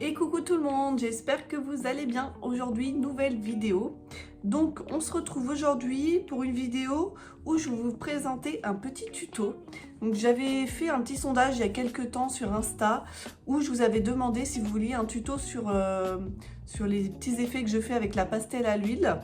Et coucou tout le monde, j'espère que vous allez bien. Aujourd'hui, nouvelle vidéo. Donc, on se retrouve aujourd'hui pour une vidéo où je vais vous présenter un petit tuto. Donc, j'avais fait un petit sondage il y a quelques temps sur Insta où je vous avais demandé si vous vouliez un tuto sur les petits effets que je fais avec la pastel à l'huile.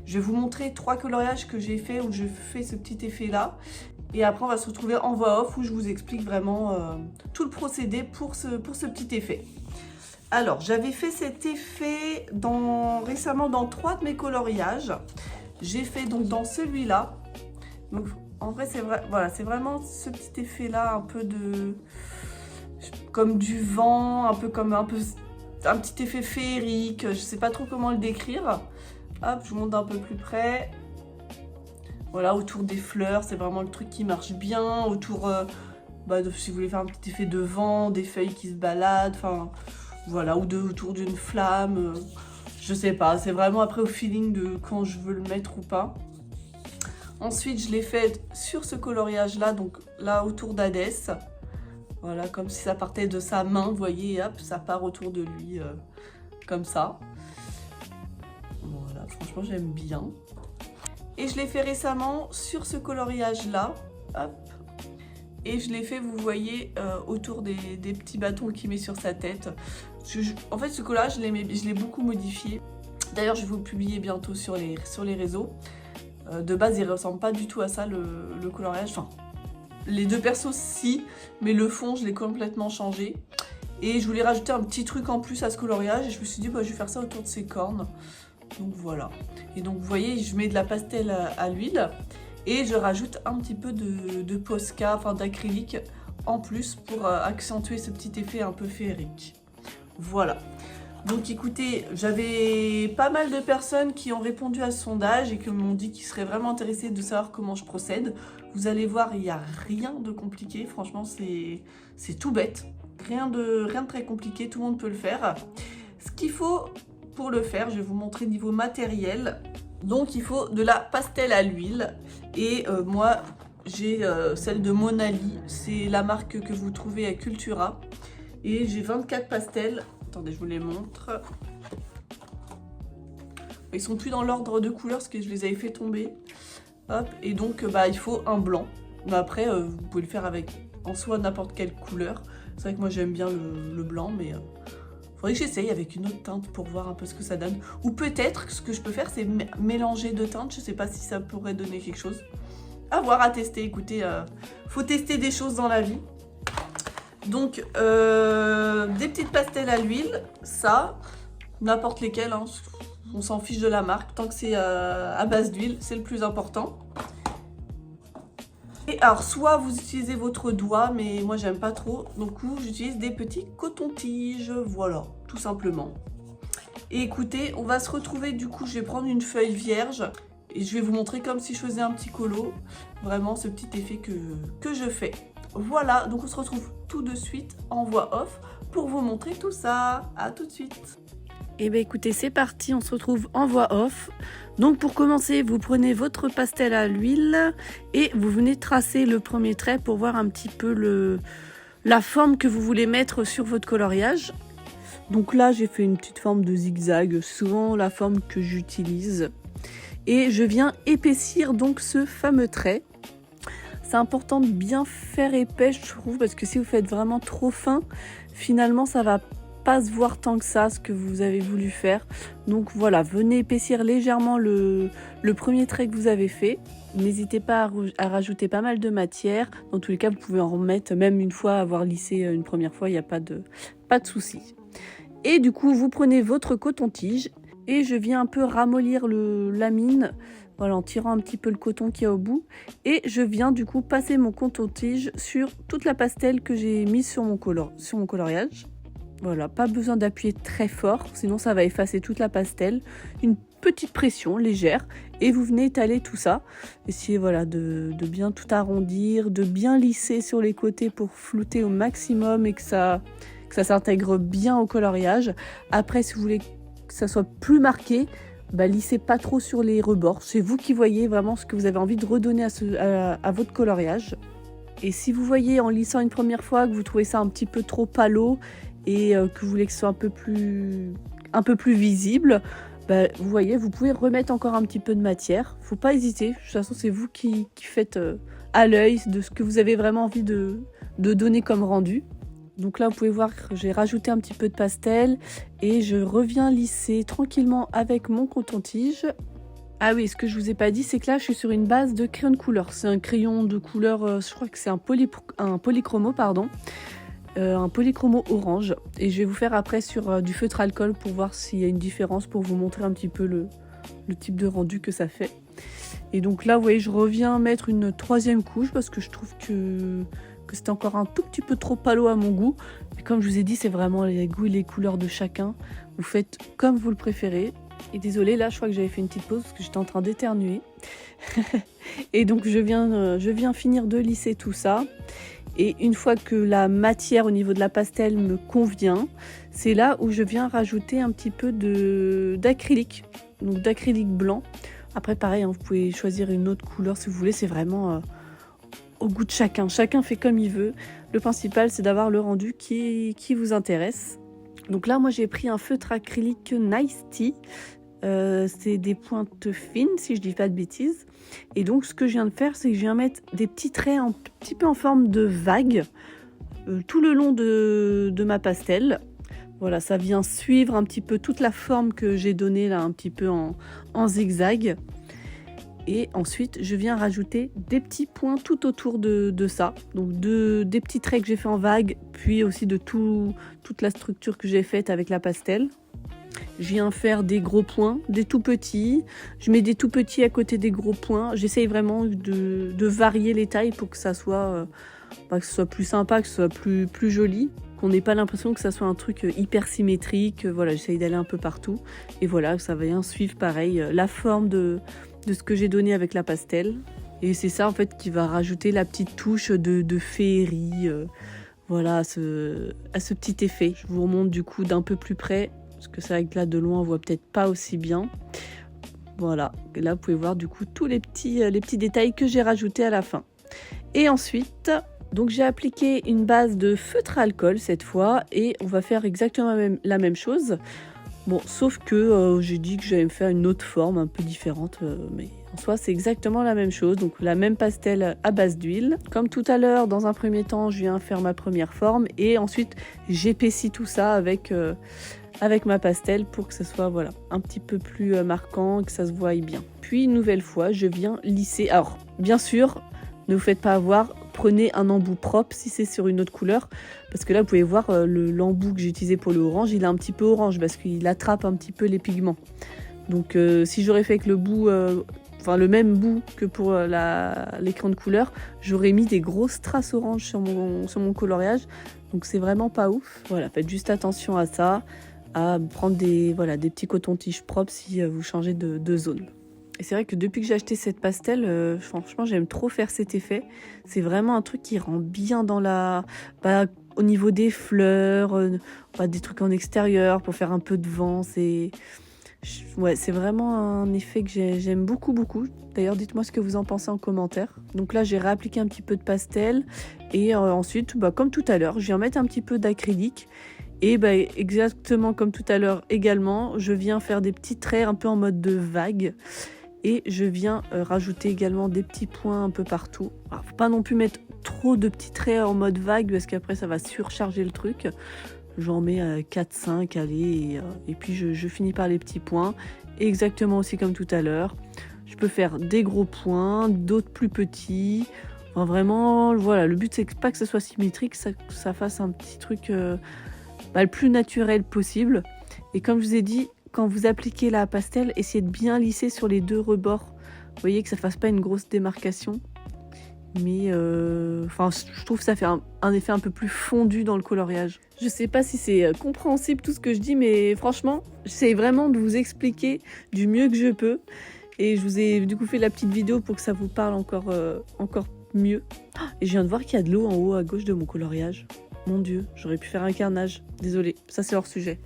Je vais vous montrer 3 coloriages que j'ai fait où je fais ce petit effet-là. Et après, on va se retrouver en voix off où je vous explique vraiment tout le procédé pour ce petit effet. Alors, j'avais fait cet effet récemment dans 3 de mes coloriages. J'ai fait donc dans celui-là. Donc, en vrai, c'est vrai, voilà, c'est vraiment ce petit effet-là, un peu comme du vent, un petit effet féerique. Je sais pas trop comment le décrire. Hop, je vous montre d'un peu plus près. Voilà, autour des fleurs, c'est vraiment le truc qui marche bien. Autour, si vous voulez faire un petit effet de vent, des feuilles qui se baladent, enfin... Voilà, ou autour d'une flamme, je sais pas, c'est vraiment après au feeling de quand je veux le mettre ou pas. Ensuite, je l'ai fait sur ce coloriage-là, donc là autour d'Hadès. Voilà, comme si ça partait de sa main, vous voyez, et hop, ça part autour de lui, comme ça. Voilà, franchement, j'aime bien. Et je l'ai fait récemment sur ce coloriage-là, hop. Et je l'ai fait, vous voyez, autour des petits bâtons qu'il met sur sa tête. En fait, ce collage, je l'ai beaucoup modifié. D'ailleurs, je vais vous le publier bientôt sur les réseaux. De base, il ne ressemble pas du tout à ça, le coloriage. Enfin, les deux persos, si, mais le fond, je l'ai complètement changé. Et je voulais rajouter un petit truc en plus à ce coloriage. Et je me suis dit, bah, je vais faire ça autour de ses cornes. Donc voilà. Et donc, vous voyez, je mets de la pastel à l'huile. Et je rajoute un petit peu de Posca, enfin d'acrylique en plus pour accentuer ce petit effet un peu féerique. Voilà. Donc écoutez, j'avais pas mal de personnes qui ont répondu à ce sondage et qui m'ont dit qu'ils seraient vraiment intéressés de savoir comment je procède. Vous allez voir, il n'y a rien de compliqué. Franchement, c'est tout bête. Rien de très compliqué, tout le monde peut le faire. Ce qu'il faut pour le faire, je vais vous montrer niveau matériel. Donc il faut de la pastel à l'huile et moi j'ai celle de Monali, c'est la marque que vous trouvez à Cultura et j'ai 24 pastels, attendez je vous les montre, ils sont plus dans l'ordre de couleur parce que je les avais fait tomber, hop, et donc il faut un blanc, mais après vous pouvez le faire avec en soi n'importe quelle couleur, c'est vrai que moi j'aime bien le blanc mais... faudrait que j'essaye avec une autre teinte pour voir un peu ce que ça donne. Ou peut-être, ce que je peux faire, c'est mélanger deux teintes. Je sais pas si ça pourrait donner quelque chose. À voir, à tester. Écoutez, faut tester des choses dans la vie. Donc, des petites pastels à l'huile. Ça, n'importe lesquelles. Hein, on s'en fiche de la marque. Tant que c'est à base d'huile, c'est le plus important. Et alors, soit vous utilisez votre doigt, mais moi j'aime pas trop, donc j'utilise des petits cotons-tiges, voilà, tout simplement. Et écoutez, on va se retrouver, du coup, je vais prendre une feuille vierge, et je vais vous montrer comme si je faisais un petit colo, vraiment ce petit effet que je fais. Voilà, donc on se retrouve tout de suite en voix off pour vous montrer tout ça. À tout de suite. Et bien écoutez, c'est parti, on se retrouve en voix off. Donc pour commencer, vous prenez votre pastel à l'huile et vous venez tracer le premier trait pour voir un petit peu la forme que vous voulez mettre sur votre coloriage. Donc là, j'ai fait une petite forme de zigzag, souvent la forme que j'utilise. Et je viens épaissir donc ce fameux trait. C'est important de bien faire épais, je trouve, parce que si vous faites vraiment trop fin, finalement ça va pas se voir tant que ça ce que vous avez voulu faire. Donc voilà, venez épaissir légèrement le premier trait que vous avez fait. N'hésitez pas à rajouter pas mal de matière. Dans tous les cas, vous pouvez en remettre même une fois, avoir lissé une première fois, il n'y a pas de souci. Et du coup, vous prenez votre coton-tige et je viens un peu ramollir la mine, voilà, en tirant un petit peu le coton qu'il y a au bout. Et je viens du coup passer mon coton-tige sur toute la pastel que j'ai mise sur mon coloriage. Voilà, pas besoin d'appuyer très fort, sinon ça va effacer toute la pastel. Une petite pression légère et vous venez étaler tout ça. Essayez voilà, de bien tout arrondir, de bien lisser sur les côtés pour flouter au maximum et que ça s'intègre bien au coloriage. Après, si vous voulez que ça soit plus marqué, lissez pas trop sur les rebords. C'est vous qui voyez vraiment ce que vous avez envie de redonner à votre coloriage. Et si vous voyez en lissant une première fois que vous trouvez ça un petit peu trop palo, et que vous voulez que ce soit un peu plus visible, bah, vous voyez, vous pouvez remettre encore un petit peu de matière. Faut pas hésiter. De toute façon, c'est vous qui faites à l'œil de ce que vous avez vraiment envie de donner comme rendu. Donc là, vous pouvez voir que j'ai rajouté un petit peu de pastel et je reviens lisser tranquillement avec mon coton-tige. Ah oui, ce que je vous ai pas dit, c'est que là, je suis sur une base de crayon de couleur. C'est un crayon de couleur, je crois que c'est un polychromo, pardon. Un polychromo orange. Et je vais vous faire après sur du feutre alcool pour voir s'il y a une différence, pour vous montrer un petit peu le type de rendu que ça fait. Et donc là, vous voyez, je reviens mettre une 3e couche parce que je trouve que c'était encore un tout petit peu trop palo à mon goût. Mais comme je vous ai dit, c'est vraiment les goûts et les couleurs de chacun. Vous faites comme vous le préférez. Et désolée, là, je crois que j'avais fait une petite pause parce que j'étais en train d'éternuer. Et donc, je viens finir de lisser tout ça. Et une fois que la matière au niveau de la pastel me convient, c'est là où je viens rajouter un petit peu d'acrylique. Donc, d'acrylique blanc. Après, pareil, hein, vous pouvez choisir une autre couleur si vous voulez. C'est vraiment au goût de chacun. Chacun fait comme il veut. Le principal, c'est d'avoir le rendu qui vous intéresse. Donc là, moi, j'ai pris un feutre acrylique Nice Tea. C'est des pointes fines, si je dis pas de bêtises. Et donc, ce que je viens de faire, c'est que je viens mettre des petits traits un petit peu en forme de vague tout le long de ma pastel. Voilà, ça vient suivre un petit peu toute la forme que j'ai donnée là, un petit peu en zigzag. Et ensuite, je viens rajouter des petits points tout autour de ça. Donc des petits traits que j'ai fait en vague, puis aussi de toute la structure que j'ai faite avec la pastel. Je viens faire des gros points, des tout petits. Je mets des tout petits à côté des gros points. J'essaye vraiment de varier les tailles pour que ça soit, que ce soit plus sympa, que ce soit plus joli. Qu'on n'ait pas l'impression que ça soit un truc hyper symétrique. Voilà, j'essaye d'aller un peu partout. Et voilà, ça vient suivre pareil la forme de ce que j'ai donné avec la pastel. Et c'est ça en fait qui va rajouter la petite touche de féerie voilà, à ce petit effet. Je vous remonte du coup d'un peu plus près, parce que c'est vrai que là de loin on voit peut-être pas aussi bien. Voilà, et là vous pouvez voir du coup tous les petits détails que j'ai rajoutés à la fin. Et ensuite, donc j'ai appliqué une base de feutre à alcool cette fois, et on va faire exactement la même chose. Bon, sauf que j'ai dit que j'allais me faire une autre forme un peu différente, mais en soi c'est exactement la même chose. Donc la même pastel à base d'huile. Comme tout à l'heure, dans un premier temps, je viens faire ma première forme et ensuite j'épaissis tout ça avec ma pastel pour que ce soit voilà, un petit peu plus marquant, que ça se voie bien. Puis une nouvelle fois, je viens lisser. Alors bien sûr, ne vous faites pas avoir, prenez un embout propre si c'est sur une autre couleur. Parce que là, vous pouvez voir l'embout que j'ai utilisé pour le orange, il est un petit peu orange parce qu'il attrape un petit peu les pigments. Donc si j'aurais fait avec le bout, le même bout que pour l'écran de couleur, j'aurais mis des grosses traces orange sur mon coloriage. Donc c'est vraiment pas ouf. Voilà, faites juste attention à ça, à prendre des petits cotons-tiges propres si vous changez de zone. Et c'est vrai que depuis que j'ai acheté cette pastel, franchement, j'aime trop faire cet effet. C'est vraiment un truc qui rend bien dans au niveau des fleurs, des trucs en extérieur pour faire un peu de vent. C'est vraiment un effet que j'aime beaucoup, beaucoup. D'ailleurs, dites-moi ce que vous en pensez en commentaire. Donc là, j'ai réappliqué un petit peu de pastel. Et ensuite, comme tout à l'heure, je viens mettre un petit peu d'acrylique. Et exactement comme tout à l'heure également, je viens faire des petits traits un peu en mode de vague. Et je viens rajouter également des petits points un peu partout. Alors, faut pas non plus mettre trop de petits traits en mode vague parce qu'après ça va surcharger le truc. J'en mets 4-5, allez, et puis je finis par les petits points. Exactement aussi comme tout à l'heure. Je peux faire des gros points, d'autres plus petits. Enfin, vraiment, voilà, le but c'est pas que ça soit symétrique, que ça fasse un petit truc le plus naturel possible. Et comme je vous ai dit, quand vous appliquez la pastel, essayez de bien lisser sur les deux rebords. Vous voyez que ça fasse pas une grosse démarcation. Mais je trouve que ça fait un effet un peu plus fondu dans le coloriage. Je sais pas si c'est compréhensible tout ce que je dis, mais franchement, j'essaie vraiment de vous expliquer du mieux que je peux. Et je vous ai du coup fait la petite vidéo pour que ça vous parle encore mieux. Et je viens de voir qu'il y a de l'eau en haut à gauche de mon coloriage. Mon Dieu, j'aurais pu faire un carnage. Désolée, ça c'est hors sujet.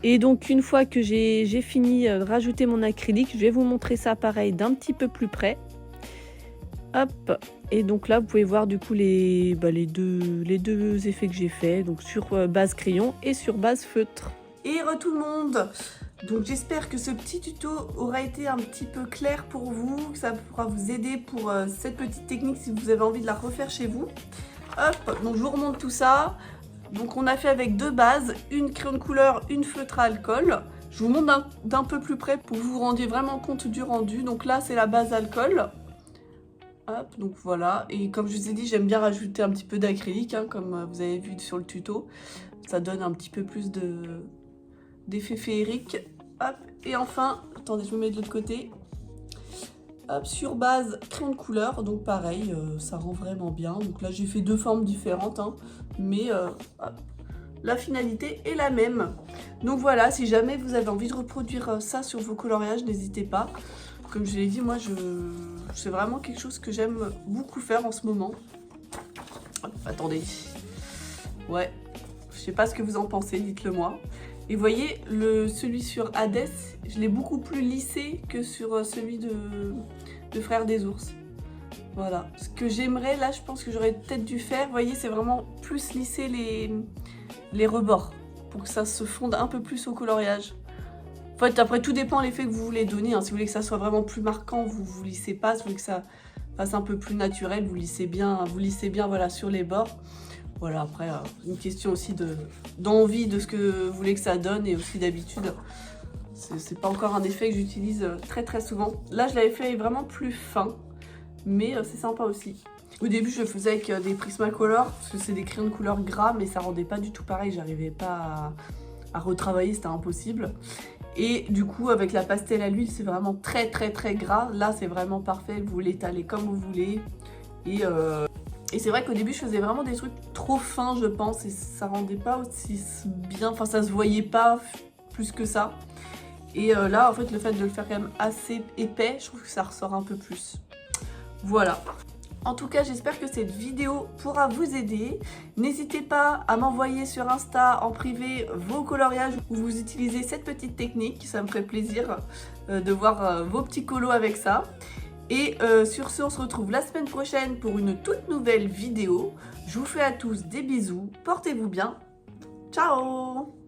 Et donc une fois que j'ai fini de rajouter mon acrylique, je vais vous montrer ça pareil d'un petit peu plus près. Hop, et donc là vous pouvez voir du coup les deux effets que j'ai fait, donc sur base crayon et sur base feutre. Et tout le monde, donc j'espère que ce petit tuto aura été un petit peu clair pour vous, que ça pourra vous aider pour cette petite technique si vous avez envie de la refaire chez vous. Hop, donc je vous remonte tout ça. Donc on a fait avec deux bases, une crayon de couleur, une feutre à alcool. Je vous montre d'un peu plus près pour que vous vous rendiez vraiment compte du rendu. Donc là c'est la base alcool. Hop, donc voilà, et comme je vous ai dit, j'aime bien rajouter un petit peu d'acrylique, hein, comme vous avez vu sur le tuto. Ça donne un petit peu plus d'effet féerique. Hop, et enfin, attendez, je me mets de l'autre côté. Hop, sur base crayon de couleur, donc pareil, ça rend vraiment bien. Donc là, j'ai fait deux formes différentes, hein, mais hop, la finalité est la même. Donc voilà, si jamais vous avez envie de reproduire ça sur vos coloriages, n'hésitez pas. Comme je l'ai dit, moi, c'est vraiment quelque chose que j'aime beaucoup faire en ce moment. Hop, attendez. Ouais, je sais pas ce que vous en pensez, dites-le moi. Et vous voyez, celui sur Hades, je l'ai beaucoup plus lissé que sur celui de Frères des Ours. Voilà. Ce que j'aimerais, là, je pense que j'aurais peut-être dû faire, vous voyez, c'est vraiment plus lisser les rebords pour que ça se fonde un peu plus au coloriage. En fait, après, tout dépend de l'effet que vous voulez donner. Hein. Si vous voulez que ça soit vraiment plus marquant, vous lissez pas. Si vous voulez que ça fasse un peu plus naturel, vous lissez bien voilà, sur les bords. Voilà, après, une question aussi d'envie de ce que vous voulez que ça donne et aussi d'habitude. C'est pas encore un effet que j'utilise très souvent. Là, je l'avais fait vraiment plus fin, mais c'est sympa aussi. Au début, je le faisais avec des Prismacolor, parce que c'est des crayons de couleur gras, mais ça rendait pas du tout pareil. J'arrivais pas à retravailler, c'était impossible. Et du coup, avec la pastel à l'huile, c'est vraiment très gras. Là, c'est vraiment parfait. Vous l'étalez comme vous voulez. Et c'est vrai qu'au début, je faisais vraiment des trucs trop fins, je pense. Et ça rendait pas aussi bien. Enfin, ça se voyait pas plus que ça. Et là, en fait, le fait de le faire quand même assez épais, je trouve que ça ressort un peu plus. Voilà. En tout cas, j'espère que cette vidéo pourra vous aider. N'hésitez pas à m'envoyer sur Insta en privé vos coloriages où vous utilisez cette petite technique. Ça me ferait plaisir de voir vos petits colos avec ça. Et sur ce, on se retrouve la semaine prochaine pour une toute nouvelle vidéo. Je vous fais à tous des bisous. Portez-vous bien. Ciao!